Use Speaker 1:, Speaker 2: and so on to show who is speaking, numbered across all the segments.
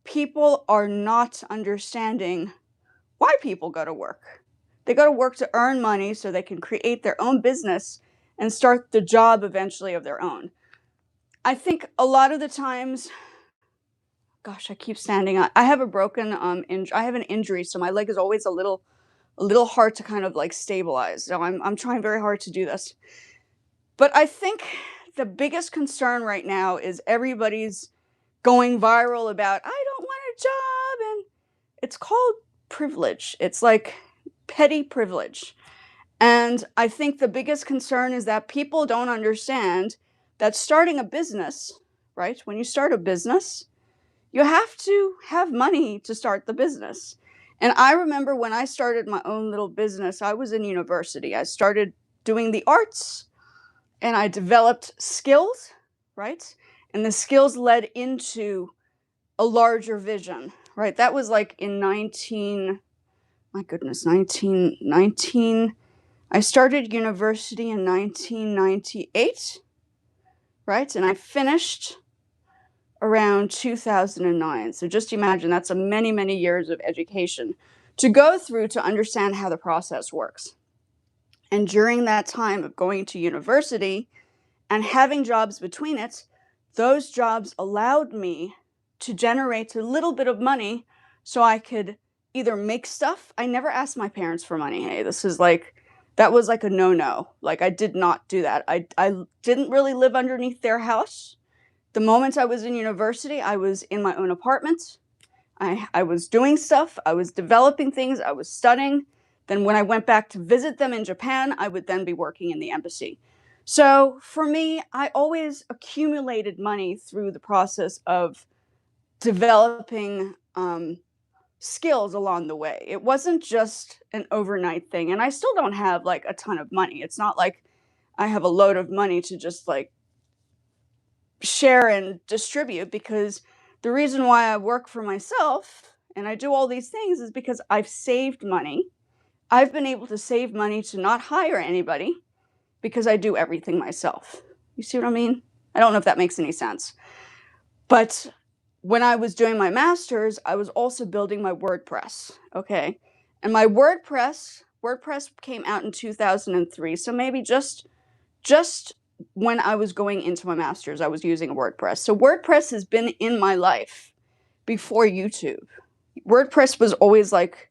Speaker 1: people are not understanding why people go to work. They go to work to earn money so they can create their own business and start the job eventually of their own. I think a lot of the times, gosh, I keep standing up. I have a broken I have an injury, so my leg is always a little hard to kind of like stabilize. So I'm trying very hard to do this. But I think the biggest concern right now is everybody's going viral about I don't want a job, and it's called privilege. It's like petty privilege. And I think the biggest concern is that people don't understand that starting a business, right? When you start a business, you have to have money to start the business. And I remember when I started my own little business, I was in university. I started doing the arts and I developed skills, right? And the skills led into a larger vision, right? That was like in 1919. I started university in 1998, right? And I finished around 2009. So just imagine that's a many, many years of education to go through to understand how the process works. And during that time of going to university and having jobs between it, those jobs allowed me to generate a little bit of money so I could either make stuff. I never asked my parents for money. Hey, that was like a no-no. Like I did not do that. I didn't really live underneath their house. The moment I was in university, I was in my own apartment. I was doing stuff. I was developing things. I was studying. Then when I went back to visit them in Japan, I would then be working in the embassy. So for me, I always accumulated money through the process of developing skills along the way. It wasn't just an overnight thing. And I still don't have like a ton of money. It's not like I have a load of money to just like share and distribute, because the reason why I work for myself and I do all these things is because I've saved money. I've been able to save money to not hire anybody because I do everything myself. You see what I mean? I don't know if that makes any sense. But when I was doing my master's, I was also building my WordPress, okay? And my WordPress came out in 2003, so maybe just when I was going into my master's, I was using WordPress. So WordPress has been in my life before YouTube. WordPress was always like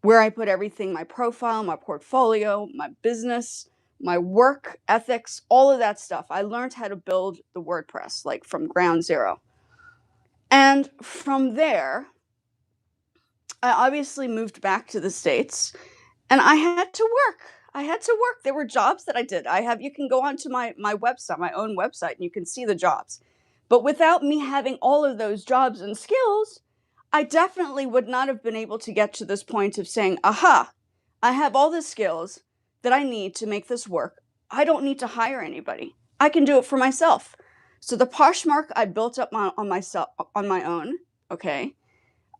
Speaker 1: where I put everything, my profile, my portfolio, my business, my work ethics, all of that stuff. I learned how to build the WordPress like from ground zero. And from there, I obviously moved back to the States and I had to work. There were jobs that I did. You can go onto my website, my own website, and you can see the jobs. But without me having all of those jobs and skills, I definitely would not have been able to get to this point of saying, aha, I have all the skills that I need to make this work. I don't need to hire anybody. I can do it for myself. So the Poshmark I built up on my own, okay?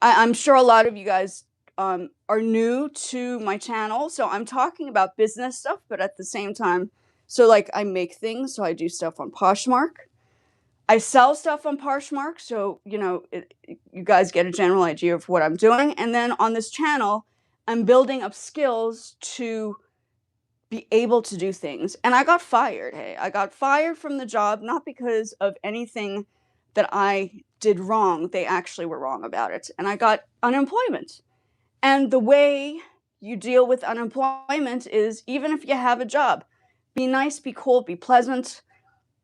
Speaker 1: I'm sure a lot of you guys are new to my channel, so I'm talking about business stuff, but at the same time, so like I make things, so I do stuff on Poshmark. I sell stuff on Poshmark, so you guys get a general idea of what I'm doing. And then on this channel, I'm building up skills to be able to do things. And I got fired. Hey, I got fired from the job, not because of anything that I did wrong. They actually were wrong about it. And I got unemployment. And the way you deal with unemployment is, even if you have a job, be nice, be cool, be pleasant,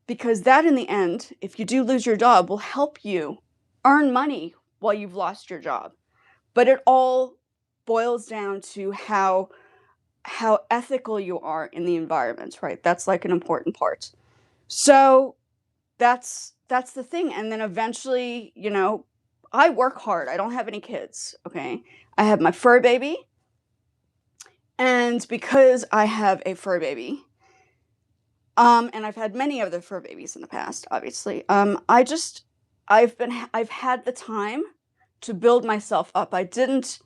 Speaker 1: because that in the end, if you do lose your job, will help you earn money while you've lost your job. But it all boils down to how ethical you are in the environment, right? That's like an important part. So that's the thing. And then eventually, I work hard. I don't have any kids, okay? I have my fur baby. And because I have a fur baby, and I've had many other fur babies in the past, obviously, I've had the time to build myself up. I didn't,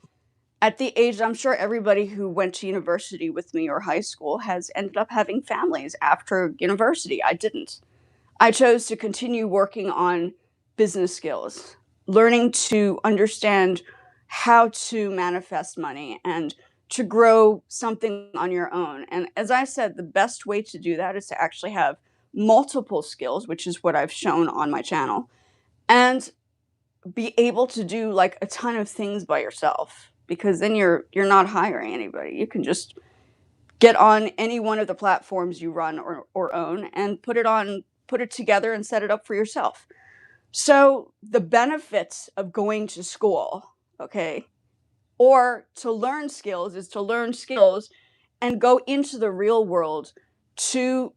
Speaker 1: at the age, I'm sure everybody who went to university with me or high school has ended up having families after university. I didn't. I chose to continue working on business skills. learning to understand how to manifest money and to grow something on your own. And as I said, the best way to do that is to actually have multiple skills, which is what I've shown on my channel, and be able to do like a ton of things by yourself, because then you're not hiring anybody. You can just get on any one of the platforms you run or own and put it together and set it up for yourself. So the benefits of going to school, okay, or to learn skills, is to learn skills and go into the real world to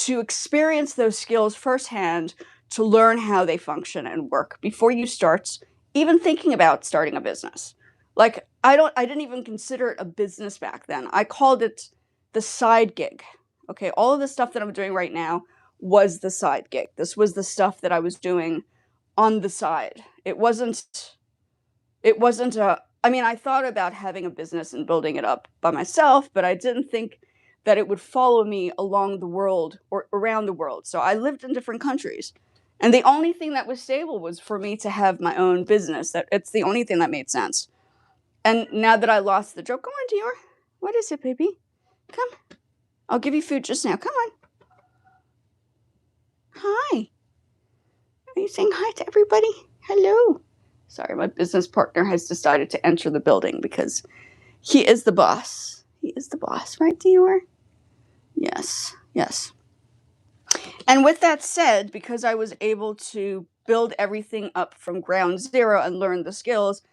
Speaker 1: experience those skills firsthand, to learn how they function and work before you start even thinking about starting a business. Like I didn't even consider it a business back then. I called it the side gig. Okay, all of the stuff that I'm doing right now was the side gig. This was the stuff that I was doing on the side. It wasn't a, I mean, I thought about having a business and building it up by myself, but I didn't think that it would follow me along the world or around the world. So I lived in different countries. And the only thing that was stable was for me to have my own business. That it's the only thing that made sense. And now that I lost the joke, come on, Dior. What is it, baby? Come. I'll give you food just now. Come on. Hi. Are you saying hi to everybody? Hello. Sorry, my business partner has decided to enter the building because he is the boss. He is the boss, right, Dior? Yes, yes. And with that said, because I was able to build everything up from ground zero and learn the skills,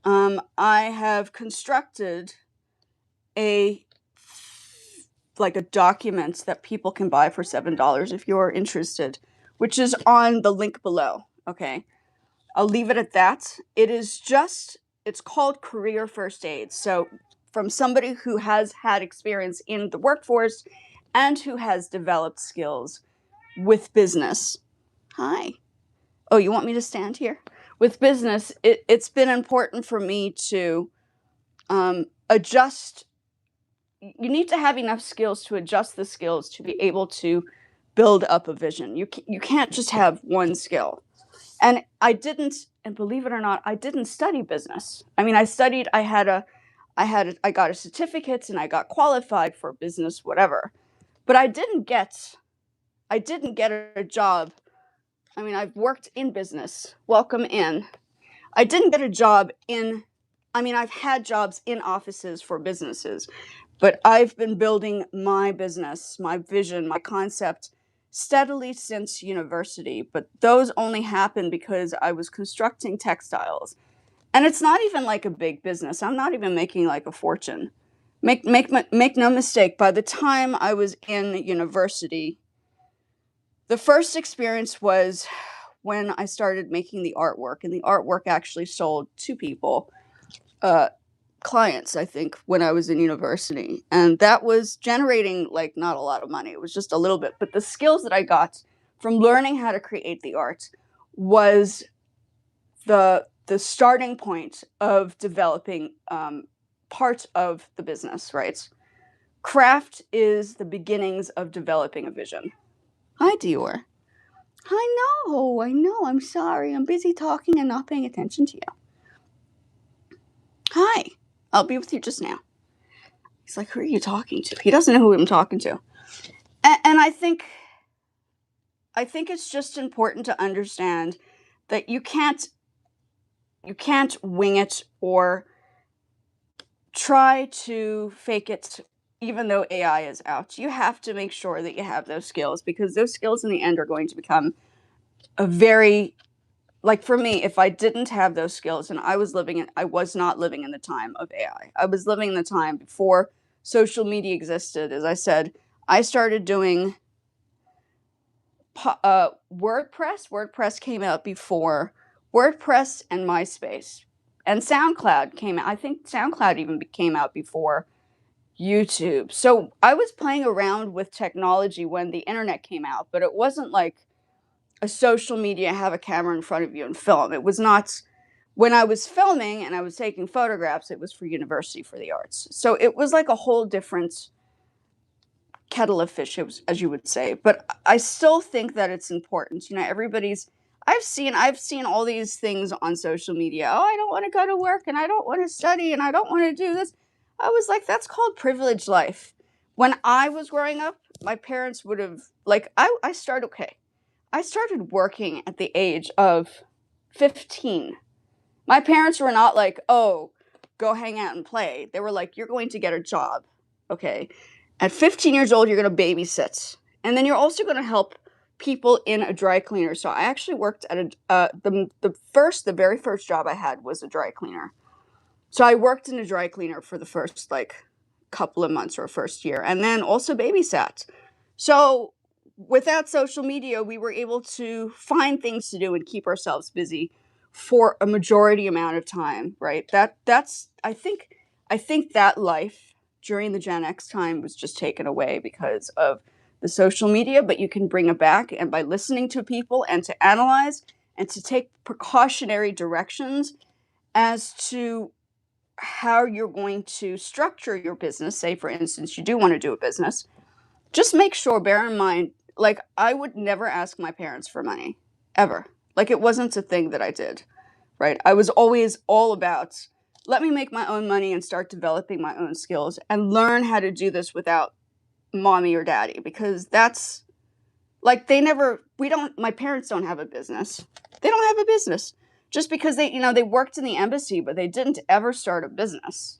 Speaker 1: I have constructed a document that people can buy for $7 if you're interested, which is on the link below. Okay, I'll leave it at that. It's called Career First Aid. So from somebody who has had experience in the workforce and who has developed skills with business. Hi. Oh, you want me to stand here? With business, it's been important for me to adjust. You need to have enough skills to adjust the skills to be able to build up a vision. You can't just have one skill. And and believe it or not, I didn't study business. I mean, I got a certificate and I got qualified for business, whatever. But I didn't get a job. I mean, I've worked in business. Welcome in. I didn't get a job I've had jobs in offices for businesses, but I've been building my business, my vision, my concept steadily since university. But those only happened because I was constructing textiles. And it's not even like a big business. I'm not even making like a fortune. Make no mistake, by the time I was in university, the first experience was when I started making the artwork, and the artwork actually sold to people, clients, I think, when I was in university. And that was generating like not a lot of money. It was just a little bit. But the skills that I got from learning how to create the art was the starting point of developing part of the business, right? Craft is the beginnings of developing a vision. Hi, Dior. I know. I'm sorry. I'm busy talking and not paying attention to you. Hi. I'll be with you just now. He's like, who are you talking to? He doesn't know who I'm talking to. And I think it's just important to understand that you can't wing it or try to fake it, even though AI is out. You have to make sure that you have those skills, because those skills in the end are going to become a very, like for me, if I didn't have those skills, and I was not living in the time of AI. I was living in the time before social media existed. As I said, I started doing WordPress. WordPress came out before WordPress and MySpace. And SoundCloud came out. I think SoundCloud even came out before YouTube. So I was playing around with technology when the internet came out, but it wasn't like a social media, have a camera in front of you and film. It was not, when I was filming and I was taking photographs, it was for university, for the arts. So it was like a whole different kettle of fish, as you would say. But I still think that it's important. You know, I've seen all these things on social media. Oh, I don't want to go to work and I don't want to study and I don't want to do this. I was like, that's called privileged life. When I was growing up, my parents would have like I started working at the age of 15. My parents were not like, "Oh, go hang out and play." They were like, "You're going to get a job." Okay. At 15 years old, you're going to babysit. And then you're also going to help people in a dry cleaner. So I actually worked at the very first job I had was a dry cleaner. So I worked in a dry cleaner for the first like couple of months or first year, and then also babysat. So without social media, we were able to find things to do and keep ourselves busy for a majority amount of time, right? That's I think that life during the Gen X time was just taken away because of the social media, but you can bring it back, and by listening to people and to analyze and to take precautionary directions as to how you're going to structure your business. Say, for instance, you do want to do a business, just make sure, bear in mind, like, I would never ask my parents for money, ever. Like, it wasn't a thing that I did, right? I was always all about, let me make my own money and start developing my own skills and learn how to do this without mommy or daddy, because that's, like, my parents don't have a business. They don't have a business. Just because they worked in the embassy, but they didn't ever start a business.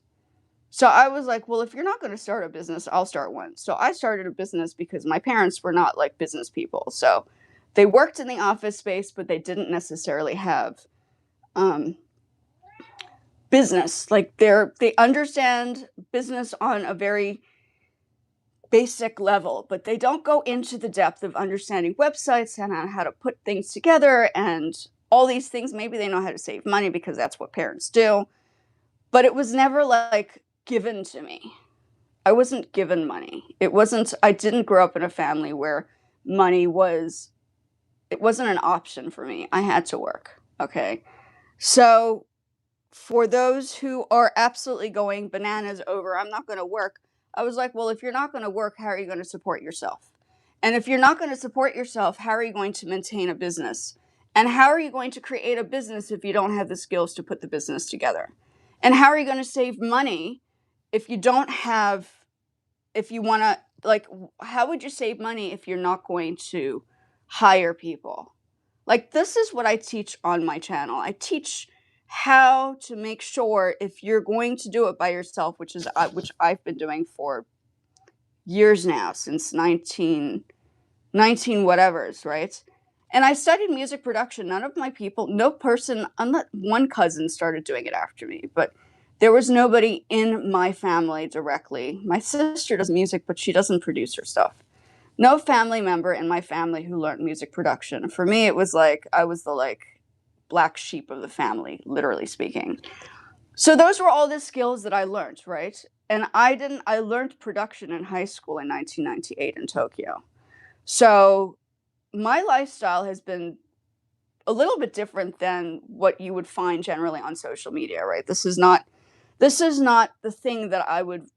Speaker 1: So I was like, well, if you're not going to start a business, I'll start one. So I started a business because my parents were not like business people. So they worked in the office space, but they didn't necessarily have business. Like they understand business on a very basic level, but they don't go into the depth of understanding websites and how to put things together and all these things. Maybe they know how to save money because that's what parents do. But it was never like given to me. I wasn't given money. I didn't grow up in a family where money wasn't an option for me. I had to work. Okay. So for those who are absolutely going bananas over, I'm not going to work, I was like, well, if you're not going to work, how are you going to support yourself? And if you're not going to support yourself, how are you going to maintain a business? And how are you going to create a business if you don't have the skills to put the business together? And how are you going to save money if you don't have, if you want to, like, how would you save money if you're not going to hire people? Like, this is what I teach on my channel. I teach how to make sure, if you're going to do it by yourself, which I've been doing for years now, since 19 whatevers, right? And I studied music production. No person, unless one cousin started doing it after me, but there was nobody in my family directly. My sister does music, but she doesn't produce her stuff. No family member in my family who learned music production. For me, it was like I was the like black sheep of the family, literally speaking. So those were all the skills that I learned, right? And I learned production in high school in 1998 in Tokyo. So my lifestyle has been a little bit different than what you would find generally on social media, right? This is not the thing that I would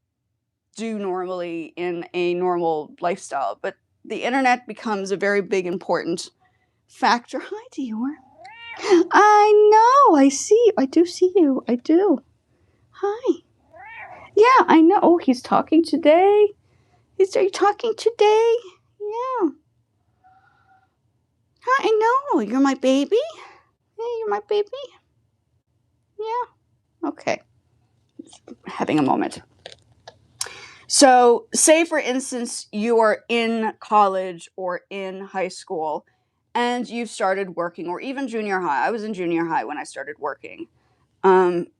Speaker 1: do normally in a normal lifestyle, but the internet becomes a very big important factor. Hi, Dior. I know. I do see you. I do. Hi. Yeah, I know. Oh, he's talking today. Are you talking today? Yeah. Hi, I know. You're my baby. Yeah, you're my baby. Yeah. Okay. Having a moment. So, say for instance, you are in college or in high school and you've started working, or even junior high. I was in junior high when I started working. And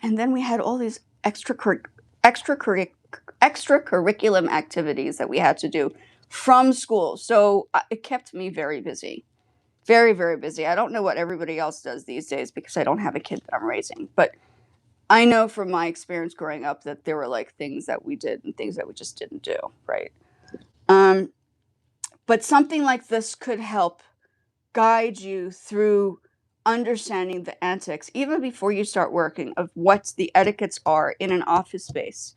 Speaker 1: then we had all these extracurriculum activities that we had to do from school. So it kept me very busy. Very, very busy. I don't know what everybody else does these days because I don't have a kid that I'm raising. But I know from my experience growing up that there were like things that we did and things that we just didn't do, right? But something like this could help guide you through understanding the antics, even before you start working, of what the etiquettes are in an office space.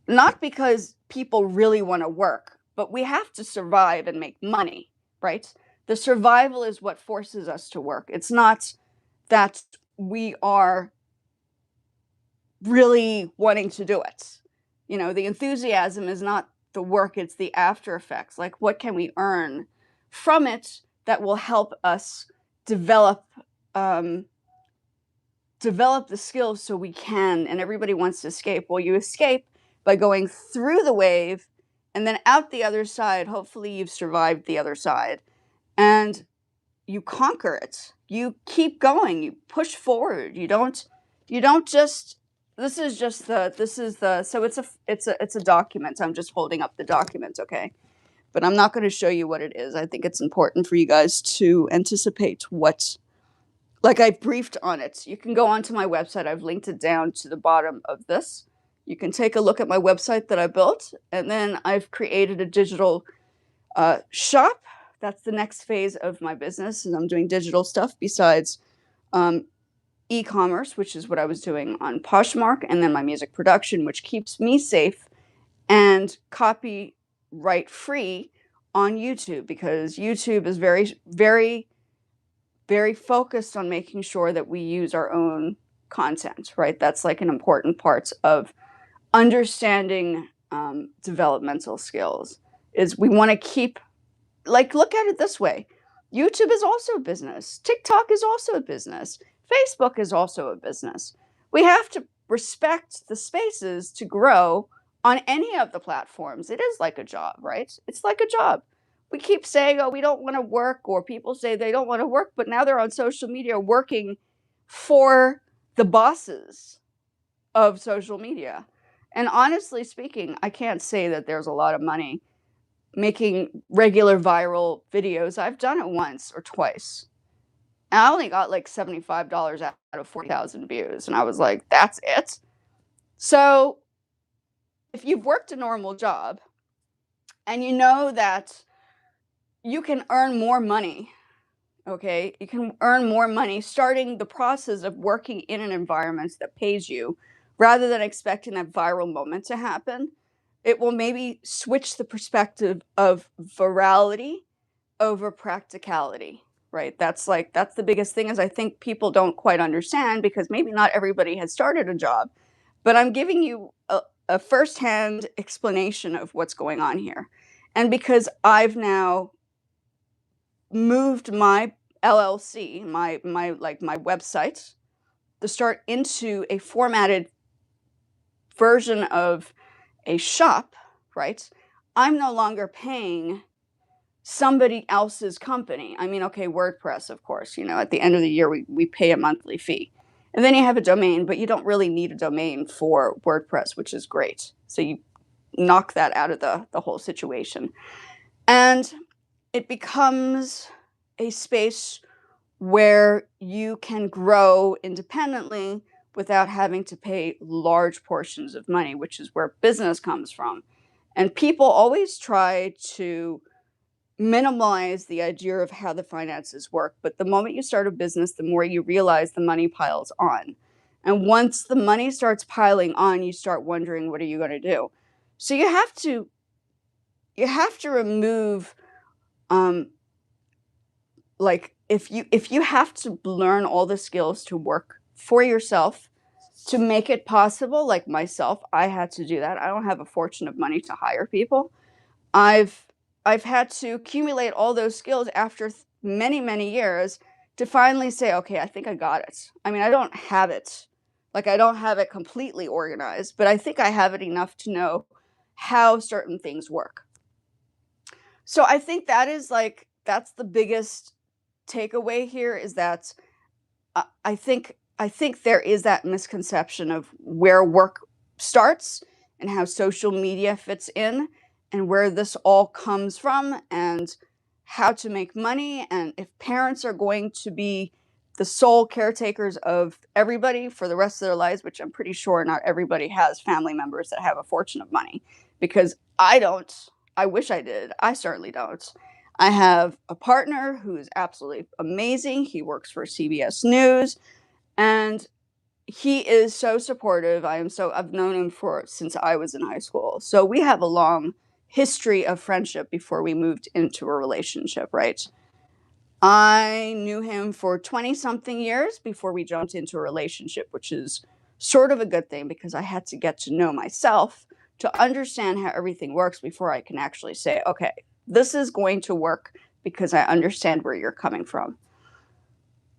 Speaker 1: Not because people really want to work, but we have to survive and make money, right? The survival is what forces us to work. It's not that we are really wanting to do it. You know, the enthusiasm is not the work, it's the after effects. Like, what can we earn from it that will help us develop develop the skills so we can. And everybody wants to escape. Well, you escape by going through the wave and then out the other side. Hopefully you've survived the other side and you conquer it. You keep going, you push forward. You don't just, this is the, so it's a document. I'm just holding up the document, okay? But I'm not going to show you what it is. I think it's important for you guys to anticipate what, like, I've briefed on it. You can go onto my website. I've linked it down to the bottom of this. You can take a look at my website that I built, and then I've created a digital shop. That's the next phase of my business, and I'm doing digital stuff besides e-commerce, which is what I was doing on Poshmark, and then my music production, which keeps me safe and copyright free on YouTube, because YouTube is very, very, very focused on making sure that we use our own content, right? That's like an important part of understanding developmental skills, is we want to keep, like, look at it this way. YouTube is also a business. TikTok is also a business. Facebook is also a business. We have to respect the spaces to grow on any of the platforms. It is like a job, right? It's like a job. We keep saying, oh, we don't want to work, or people say they don't want to work, but now they're on social media working for the bosses of social media. And honestly speaking, I can't say that there's a lot of money making regular viral videos. I've done it once or twice. And I only got like $75 out of 40,000 views. And I was like, that's it? So if you've worked a normal job and you know that you can earn more money, okay? You can earn more money starting the process of working in an environment that pays you rather than expecting that viral moment to happen. It will maybe switch the perspective of virality over practicality, right? That's the biggest thing, is I think people don't quite understand, because maybe not everybody has started a job, but I'm giving you a firsthand explanation of what's going on here. And because I've now moved my LLC, my website, to start into a formatted version of a shop, right? I'm no longer paying somebody else's company. I mean, okay, WordPress, of course, you know, at the end of the year, we pay a monthly fee. And then you have a domain, but you don't really need a domain for WordPress, which is great. So you knock that out of the whole situation. And it becomes a space where you can grow independently without having to pay large portions of money, which is where business comes from. And people always try to minimize the idea of how the finances work. But the moment you start a business, the more you realize the money piles on. And once the money starts piling on, you start wondering, what are you going to do? So you have to remove, like, if you have to learn all the skills to work for yourself to make it possible, like myself, I had to do that. I don't have a fortune of money to hire people. I've had to accumulate all those skills after many, many years to finally say, okay, I think I got it. I mean, I don't have it. Like, I don't have it completely organized, but I think I have it enough to know how certain things work. So I think that is that's the biggest takeaway here, is that I think there is that misconception of where work starts and how social media fits in, and where this all comes from, and how to make money, and if parents are going to be the sole caretakers of everybody for the rest of their lives, which I'm pretty sure not everybody has family members that have a fortune of money, because I don't. I wish I did. I certainly don't. I have a partner who is absolutely amazing. He works for CBS News, and he is so supportive. I've known him since I was in high school. So we have a long history of friendship before we moved into a relationship, right? I knew him for 20-something years before we jumped into a relationship, which is sort of a good thing because I had to get to know myself to understand how everything works before I can actually say, okay, this is going to work because I understand where you're coming from.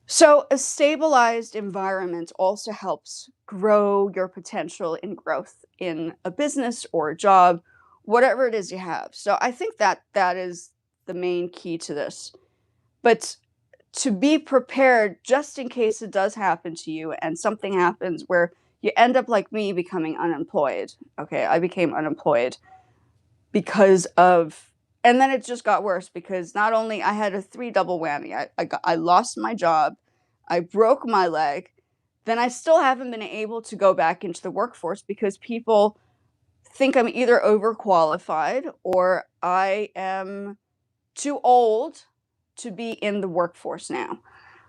Speaker 1: So a stabilized environment also helps grow your potential in growth in a business or a job, whatever it is you have. So I think that that is the main key to this. But to be prepared just in case it does happen to you and something happens where you end up like me becoming unemployed. Okay, I became unemployed because of, and then it just got worse because not only I had a three double whammy. I lost my job, I broke my leg, then I still haven't been able to go back into the workforce because people think I'm either overqualified or I am too old to be in the workforce now.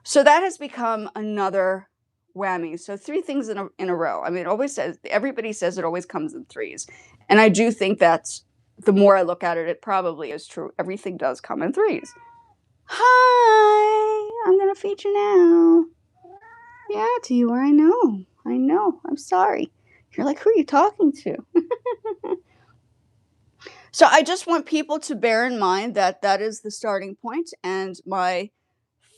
Speaker 1: So that has become another whammy. So three things in a row. I mean, it always says, everybody says it always comes in threes. And I do think that's, the more I look at it, it probably is true. Everything does come in threes. Hi, I'm going to feed you now. Yeah, to you, I know. I know. I'm sorry. You're like, who are you talking to? So I just want people to bear in mind that that is the starting point, and my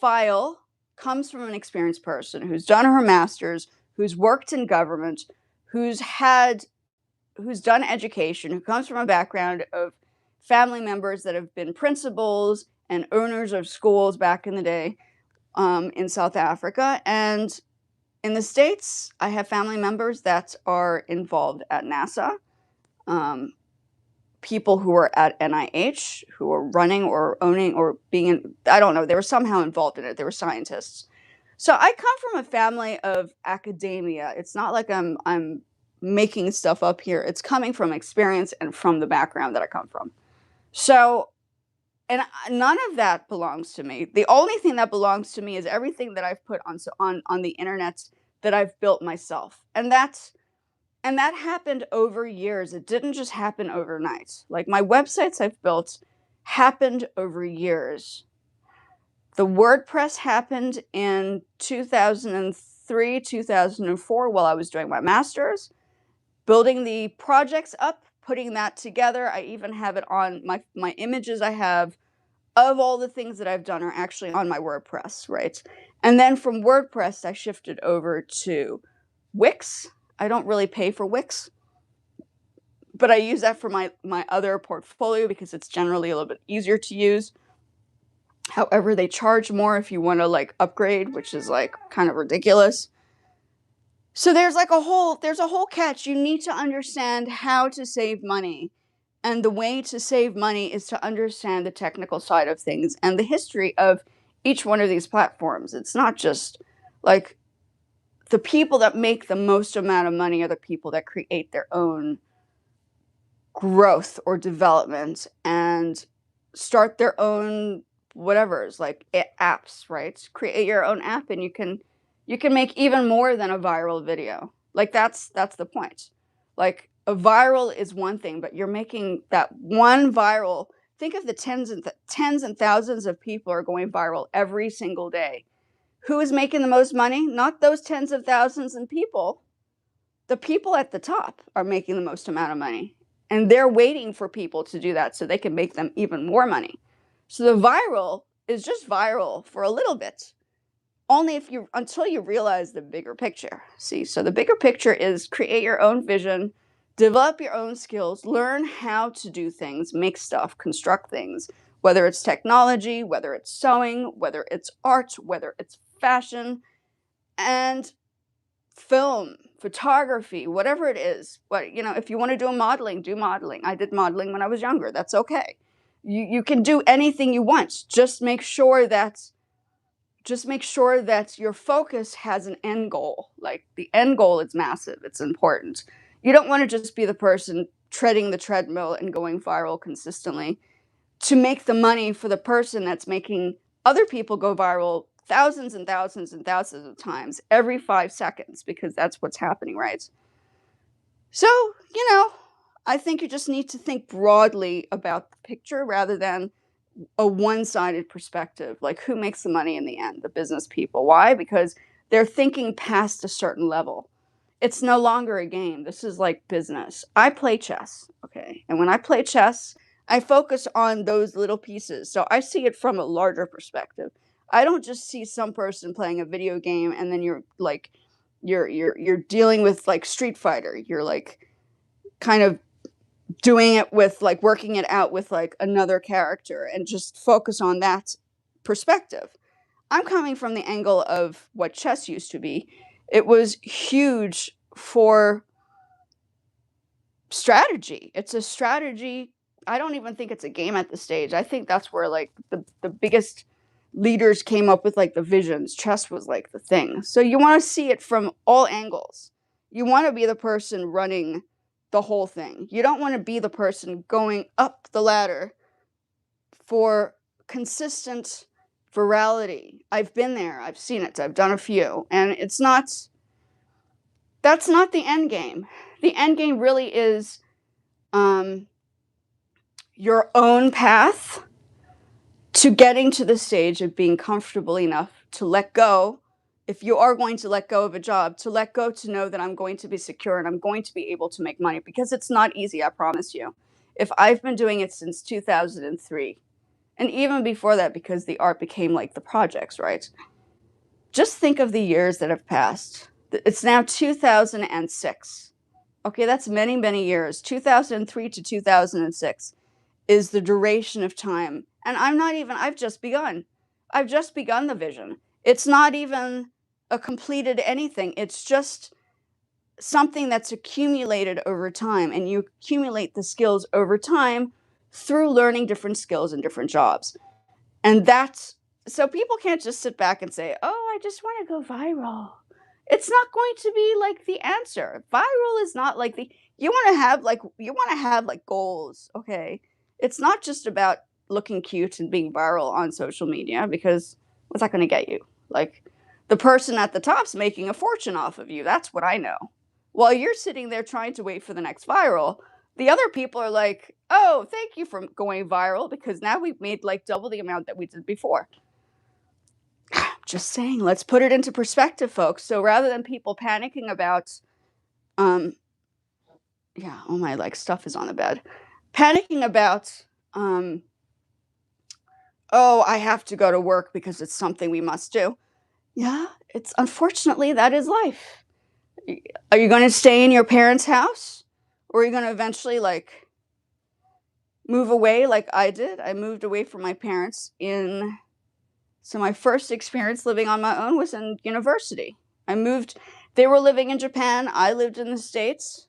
Speaker 1: file comes from an experienced person who's done her master's, who's worked in government, who's done education, who comes from a background of family members that have been principals and owners of schools back in the day in South Africa. And in the States, I have family members that are involved at NASA. People who were at NIH, who were running or owning or being in, I don't know, they were somehow involved in it. They were scientists. So I come from a family of academia. It's not like I'm making stuff up here. It's coming from experience and from the background that I come from. So, and none of that belongs to me. The only thing that belongs to me is everything that I've put on the internet that I've built myself. And that happened over years. It didn't just happen overnight. Like my websites I've built happened over years. The WordPress happened in 2003, 2004 while I was doing my master's, building the projects up, putting that together. I even have it on my images I have of all the things that I've done are actually on my WordPress, right? And then from WordPress, I shifted over to Wix. I don't really pay for Wix, but I use that for my other portfolio because it's generally a little bit easier to use. However, they charge more if you want to like upgrade, which is like kind of ridiculous. So there's a whole catch. You need to understand how to save money. And the way to save money is to understand the technical side of things and the history of each one of these platforms. It's not just like the people that make the most amount of money are the people that create their own growth or development and start their own whatever's like apps, right? Create your own app and you can make even more than a viral video. Like that's the point. Like a viral is one thing, but you're making that one viral. Think of the tens and thousands of people are going viral every single day. Who is making the most money? Not those tens of thousands of people. The people at the top are making the most amount of money. And they're waiting for people to do that so they can make them even more money. So the viral is just viral for a little bit. Only until you realize the bigger picture. See, so the bigger picture is create your own vision, develop your own skills, learn how to do things, make stuff, construct things, whether it's technology, whether it's sewing, whether it's art, whether it's fashion, and film, photography, whatever it is. But if you want to do modeling, do modeling. I did modeling when I was younger. That's okay. You can do anything you want. Just make sure that your focus has an end goal. Like the end goal is massive. It's important. You don't want to just be the person treading the treadmill and going viral consistently to make the money for the person that's making other people go viral thousands and thousands and thousands of times every 5 seconds, because that's what's happening, right? So, I think you just need to think broadly about the picture rather than a one-sided perspective. Like, who makes the money in the end? The business people. Why? Because they're thinking past a certain level. It's no longer a game. This is like business. I play chess, okay? And when I play chess, I focus on those little pieces. So I see it from a larger perspective. I don't just see some person playing a video game and then you're like you're dealing with like Street Fighter. You're like kind of doing it with like working it out with like another character and just focus on that perspective. I'm coming from the angle of what chess used to be. It was huge for strategy. It's a strategy. I don't even think it's a game at this stage. I think that's where like the biggest leaders came up with like the visions. Chess was like the thing. So you want to see it from all angles. You want to be the person running the whole thing. You don't want to be the person going up the ladder for consistent virality. I've been there. I've seen it. I've done a few. And that's not the end game. The end game really is your own path to getting to the stage of being comfortable enough to let go. If you are going to let go of a job, to let go, to know that I'm going to be secure and I'm going to be able to make money, because it's not easy, I promise you. If I've been doing it since 2003, and even before that, because the art became like the projects, right? Just think of the years that have passed. It's now 2006. Okay, that's many, many years. 2003 to 2006 is the duration of time. And I've just begun. I've just begun the vision. It's not even a completed anything. It's just something that's accumulated over time. And you accumulate the skills over time through learning different skills and different jobs. And that's, so people can't just sit back and say, oh, I just want to go viral. It's not going to be like the answer. Viral is not like you want to have like goals, okay? It's not just about looking cute and being viral on social media, because what's that going to get you? Like, the person at the top's making a fortune off of you. That's what I know. While you're sitting there trying to wait for the next viral, the other people are like, oh, thank you for going viral, because now we've made like double the amount that we did before. Just saying, let's put it into perspective, folks. So rather than people panicking about, yeah, oh my, like stuff is on the bed. Panicking about, oh, I have to go to work because it's something we must do. Yeah, it's unfortunately, that is life. Are you going to stay in your parents' house? Or are you going to eventually like move away like I did? I moved away from my parents so my first experience living on my own was in university. They were living in Japan, I lived in the States.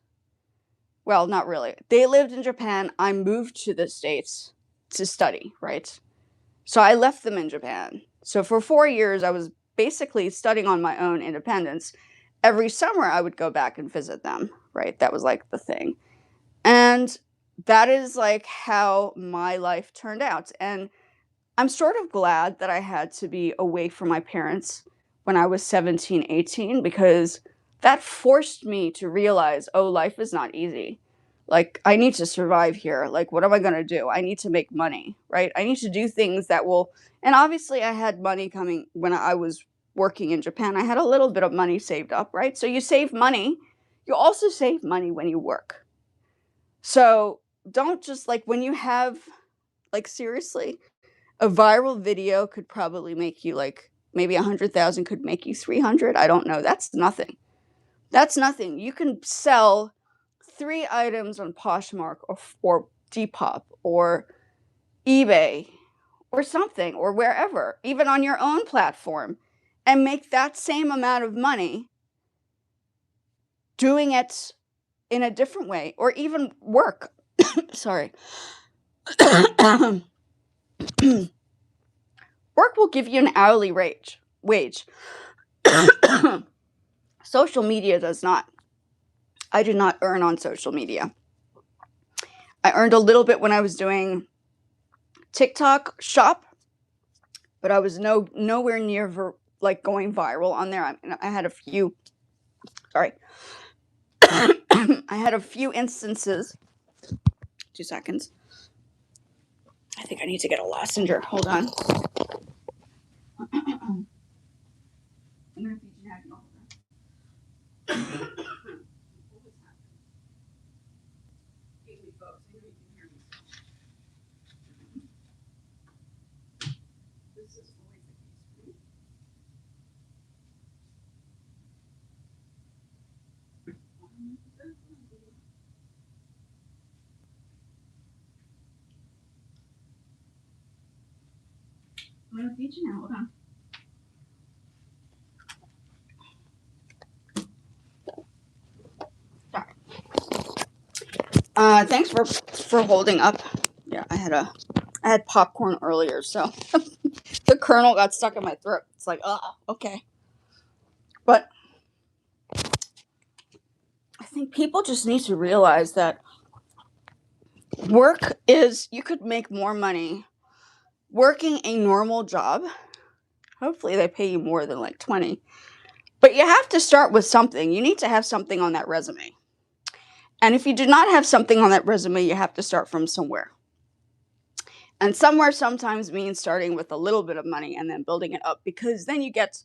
Speaker 1: Well, not really. They lived in Japan, I moved to the States to study, right? So I left them in Japan. So for 4 years, I was basically studying on my own independence. Every summer, I would go back and visit them, right? That was like the thing. And that is like how my life turned out. And I'm sort of glad that I had to be away from my parents when I was 17, 18, because that forced me to realize, oh, life is not easy. Like, I need to survive here. Like, what am I going to do? I need to make money, right? I need to do things that will, and obviously I had money coming when I was working in Japan. I had a little bit of money saved up, right? So you save money. You also save money when you work. So don't just like, when you have, like, seriously, a viral video could probably make you like, maybe 100,000 could make you 300. I don't know. That's nothing. That's nothing. You can sell 3 items on Poshmark or Depop or eBay or something, or wherever, even on your own platform, and make that same amount of money doing it in a different way, or even work. Sorry. Work will give you an hourly wage. Social media does not. I did not earn on social media. I earned a little bit when I was doing TikTok shop, but I was nowhere near like going viral on there. I had a few. Sorry. I had a few instances. 2 seconds. I think I need to get a lounger. Hold on. I'm gonna feed you now. Hold on. Sorry. Thanks for holding up. Yeah, I had popcorn earlier, so the kernel got stuck in my throat. It's like, oh, okay. But I think people just need to realize that you could make more money working a normal job. Hopefully they pay you more than like 20. But you have to start with something. You need to have something on that resume. And if you do not have something on that resume, you have to start from somewhere. And somewhere sometimes means starting with a little bit of money and then building it up, because then you get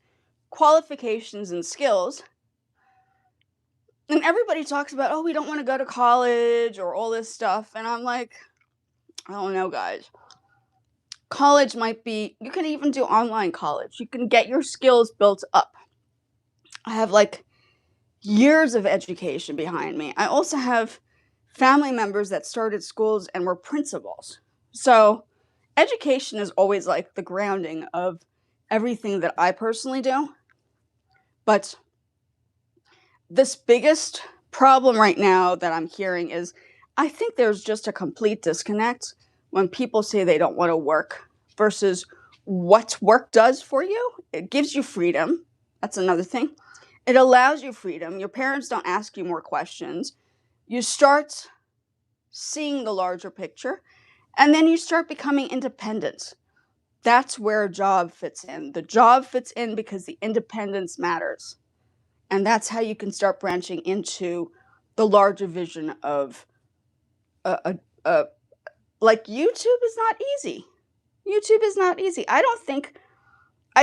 Speaker 1: qualifications and skills. And everybody talks about, oh, we don't want to go to college or all this stuff. And I'm like, I don't know, guys. College might be, you can even do online college. You can get your skills built up. I have like years of education behind me. I also have family members that started schools and were principals. So education is always like the grounding of everything that I personally do. But this biggest problem right now that I'm hearing is, I think there's just a complete disconnect when people say they don't want to work versus what work does for you. It gives you freedom. That's another thing. It allows you freedom. Your parents don't ask you more questions. You start seeing the larger picture, and then you start becoming independent. That's where a job fits in. The job fits in because the independence matters. And that's how you can start branching into the larger vision of like YouTube is not easy. YouTube is not easy. I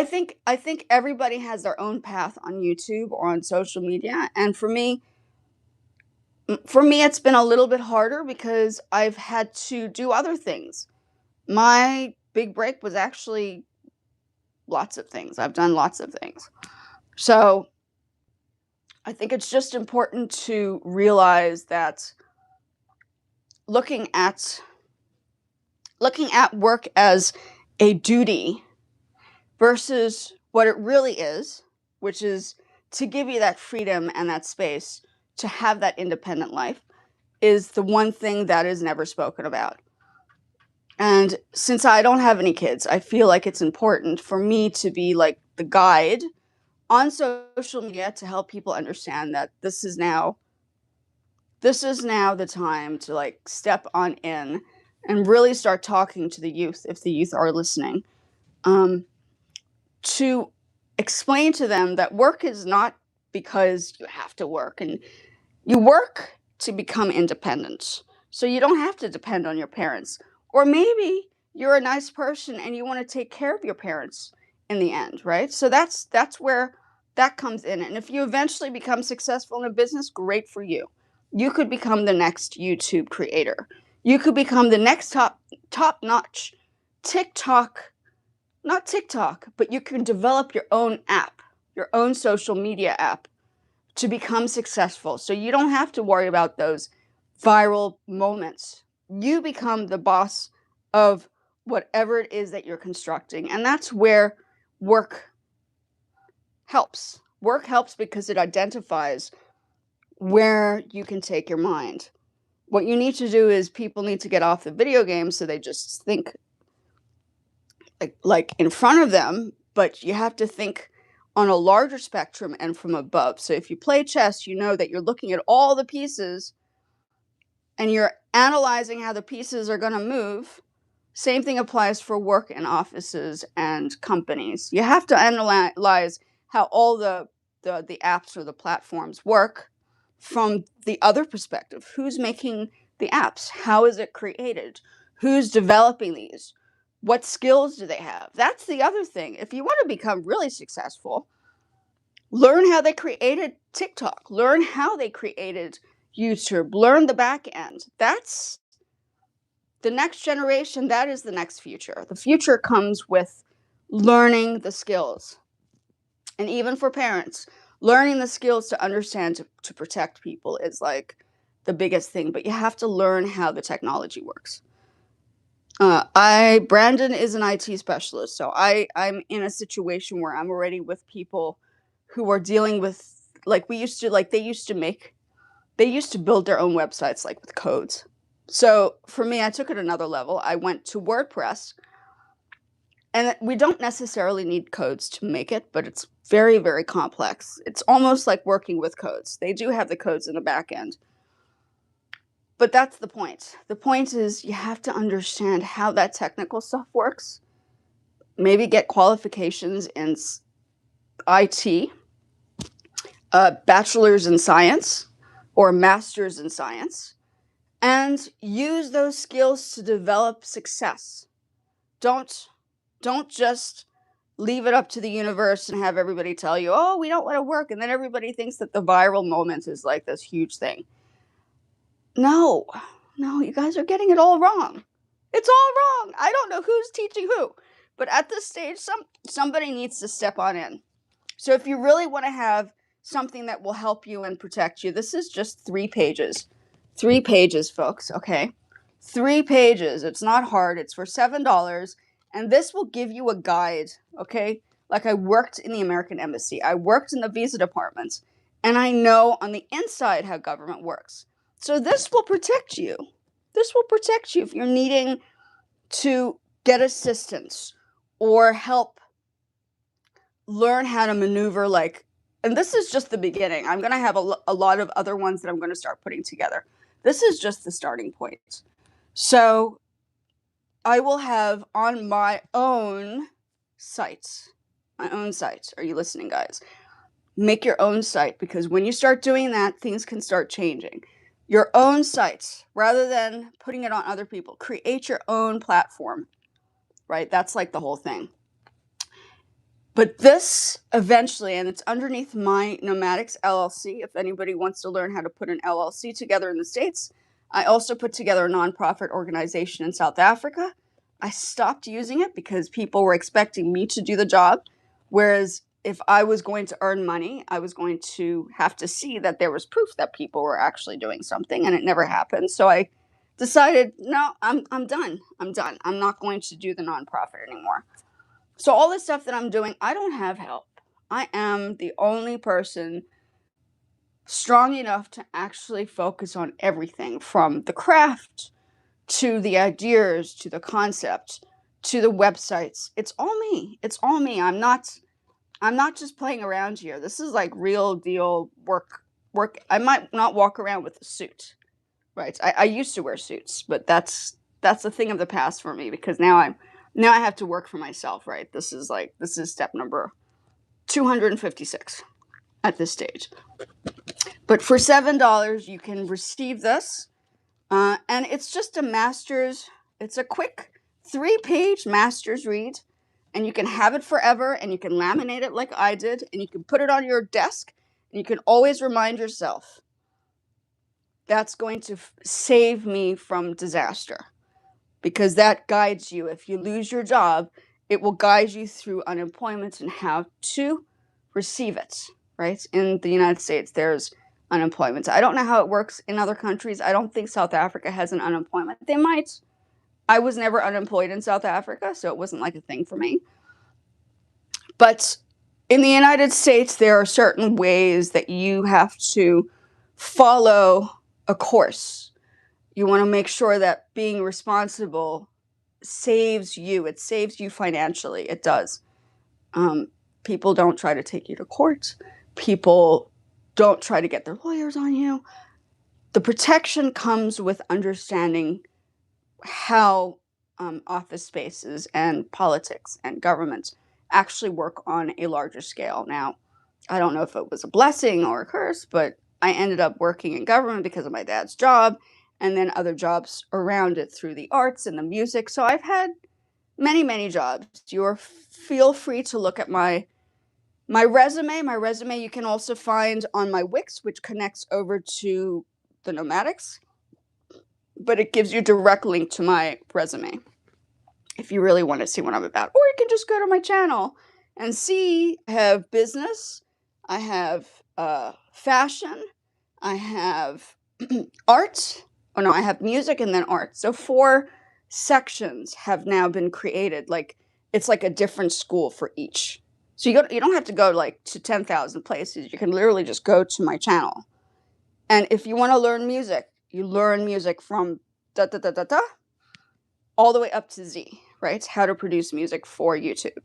Speaker 1: think everybody has their own path on YouTube or on social media, and for me it's been a little bit harder because I've had to do other things. My big break was actually lots of things. I've done lots of things. So I think it's just important to realize that looking at work as a duty versus what it really is, which is to give you that freedom and that space to have that independent life, is the one thing that is never spoken about. And since I don't have any kids, I feel like it's important for me to be like the guide on social media to help people understand that this is now the time to like step on in and really start talking to the youth, if the youth are listening, to explain to them that work is not because you have to work, and you work to become independent. So you don't have to depend on your parents. Or maybe you're a nice person and you want to take care of your parents in the end, right? So that's where that comes in. And if you eventually become successful in a business, great for you. You could become the next YouTube creator. You could become the next top-notch not TikTok, but you can develop your own app, your own social media app to become successful. So you don't have to worry about those viral moments. You become the boss of whatever it is that you're constructing. And that's where work helps. Work helps because it identifies where you can take your mind. What you need to do is people need to get off the video games so they just think like in front of them, but you have to think on a larger spectrum and from above. So if you play chess, you know that you're looking at all the pieces and you're analyzing how the pieces are going to move. Same thing applies for work in offices and companies. You have to analyze how all the apps or the platforms work from the other perspective. Who's making the apps? How is it created? Who's developing these? What skills do they have? That's the other thing. If you want to become really successful, learn how they created TikTok, learn how they created YouTube, learn the back end. That's the next generation. That is the next future. The future comes with learning the skills. And even for parents, learning the skills to understand to protect people is like the biggest thing. But you have to learn how the technology works. Brandon is an IT specialist, so I'm in a situation where I'm already with people who are dealing with, like, they used to build their own websites, like, with codes. So for me, I took it another level. I went to WordPress, and we don't necessarily need codes to make it, but it's very, very complex. It's almost like working with codes. They do have the codes in the back end. But that's the point. The point is you have to understand how that technical stuff works. Maybe get qualifications in IT, bachelor's in science or master's in science, and use those skills to develop success. Don't just leave it up to the universe and have everybody tell you, oh, we don't want to work. And then everybody thinks that the viral moment is like this huge thing. No, you guys are getting it all wrong. It's all wrong. I don't know who's teaching who. But at this stage, somebody needs to step on in. So if you really want to have something that will help you and protect you, this is just 3 pages. 3 pages, folks, okay? 3 pages. It's not hard. It's for $7. And this will give you a guide, okay? Like, I worked in the American Embassy. I worked in the visa department. And I know on the inside how government works. So this will protect you. This will protect you if you're needing to get assistance or help learn how to maneuver, like, and this is just the beginning. I'm going to have a lot of other ones that I'm going to start putting together. This is just the starting point. So I will have on my own site. Are you listening, guys? Make your own site, because when you start doing that, things can start changing. Your own site, rather than putting it on other people. Create your own platform, right? That's like the whole thing. But this eventually, and it's underneath my Nomadics LLC, if anybody wants to learn how to put an LLC together in the States. I also put together a nonprofit organization in South Africa. I stopped using it because people were expecting me to do the job, whereas if I was going to earn money, I was going to have to see that there was proof that people were actually doing something, and it never happened. So I decided, no, I'm done. I'm not going to do the nonprofit anymore. So all this stuff that I'm doing, I don't have help. I am the only person strong enough to actually focus on everything, from the craft to the ideas to the concept to the websites. It's all me. I'm not just playing around here. This is like real deal work. I might not walk around with a suit, right? I used to wear suits, but that's a thing of the past for me, because now I have to work for myself, right? This is step number 256 at this stage. But for $7, you can receive this, and it's just a master's. It's a quick 3-page master's read. And you can have it forever, and you can laminate it like I did, and you can put it on your desk, and you can always remind yourself, that's going to save me from disaster, because that guides you. If you lose your job, it will guide you through unemployment and how to receive it, right? In the United States, there's unemployment. I don't know how it works in other countries. I don't think South Africa has an unemployment. They might. I was never unemployed in South Africa, so it wasn't like a thing for me. But in the United States, there are certain ways that you have to follow a course. You want to make sure that being responsible saves you. It saves you financially. It does. People don't try to take you to court. People don't try to get their lawyers on you. The protection comes with understanding how office spaces and politics and government actually work on a larger scale. Now, I don't know if it was a blessing or a curse, but I ended up working in government because of my dad's job, and then other jobs around it through the arts and the music. So I've had many, many jobs. Feel free to look at my resume. My resume you can also find on my Wix, which connects over to the Nomadics, but it gives you a direct link to my resume if you really want to see what I'm about. Or you can just go to my channel and see. I have business, I have fashion, I have art. Oh no, I have music and then art. So 4 sections have now been created. Like it's like a different school for each. So you don't have to go like to 10,000 places. You can literally just go to my channel. And if you want to learn music, you learn music from da da da da da all the way up to Z, right? How to produce music for YouTube.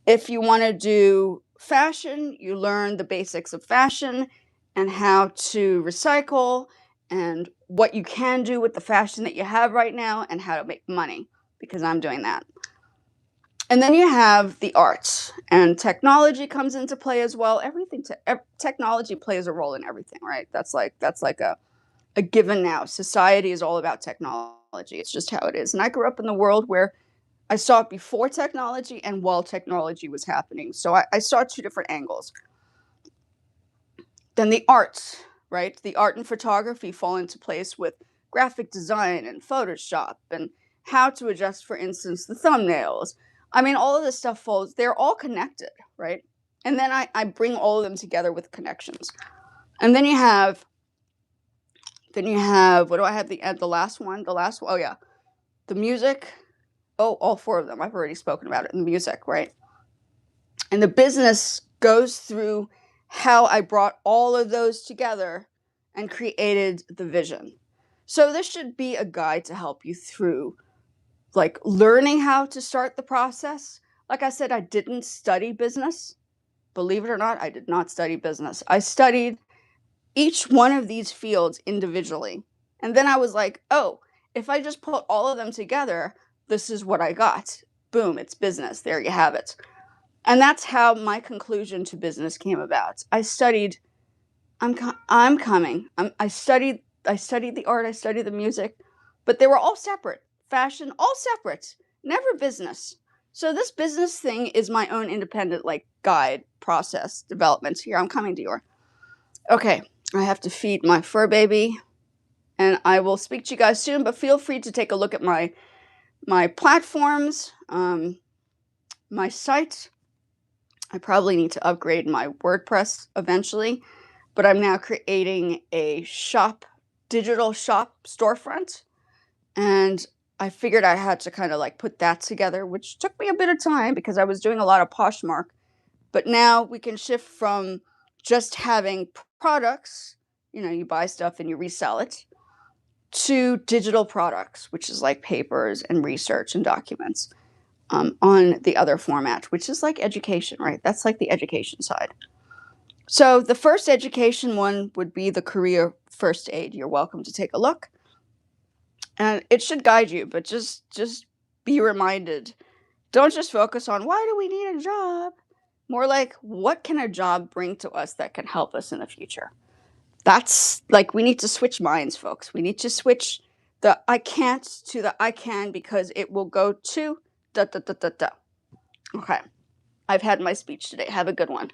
Speaker 1: If you want to do fashion, you learn the basics of fashion and how to recycle and what you can do with the fashion that you have right now and how to make money, because I'm doing that. And then you have the arts, and technology comes into play as well. Technology plays a role in everything, right? That's like a given now. Society is all about technology. It's just how it is. And I grew up in the world where I saw it before technology and while technology was happening. So I saw 2 different angles. Then the arts, right? The art and photography fall into place with graphic design and Photoshop and how to adjust, for instance, the thumbnails. I mean, all of this stuff falls, they're all connected, right? And then I bring all of them together with connections. And then you have, what do I have? The last one, oh yeah, the music. Oh, all 4 of them. I've already spoken about it in the music, right? And the business goes through how I brought all of those together and created the vision. So this should be a guide to help you through like learning how to start the process. Like I said, I didn't study business. Believe it or not, I did not study business. I studied each one of these fields individually. And then I was like, oh, if I just put all of them together, this is what I got. Boom, it's business. There you have it. And that's how my conclusion to business came about. I studied, I studied the art, I studied the music, but they were all separate. Fashion, all separate, never business. So this business thing is my own independent like guide process development. Here, I'm coming to you. Okay, I have to feed my fur baby, and I will speak to you guys soon, but feel free to take a look at my platforms, my site. I probably need to upgrade my WordPress eventually, but I'm now creating a digital shop storefront, and I figured I had to kind of like put that together, which took me a bit of time because I was doing a lot of Poshmark. But now we can shift from just having products, you buy stuff and you resell it, to digital products, which is like papers and research and documents, on the other format, which is like education, right? That's like the education side. So the first education one would be the career first aid. You're welcome to take a look. And it should guide you, but just be reminded. Don't just focus on why do we need a job? More like, what can a job bring to us that can help us in the future? That's like, we need to switch minds, folks. We need to switch the I can't to the I can, because it will go to da da da da da. Okay. I've had my speech today. Have a good one.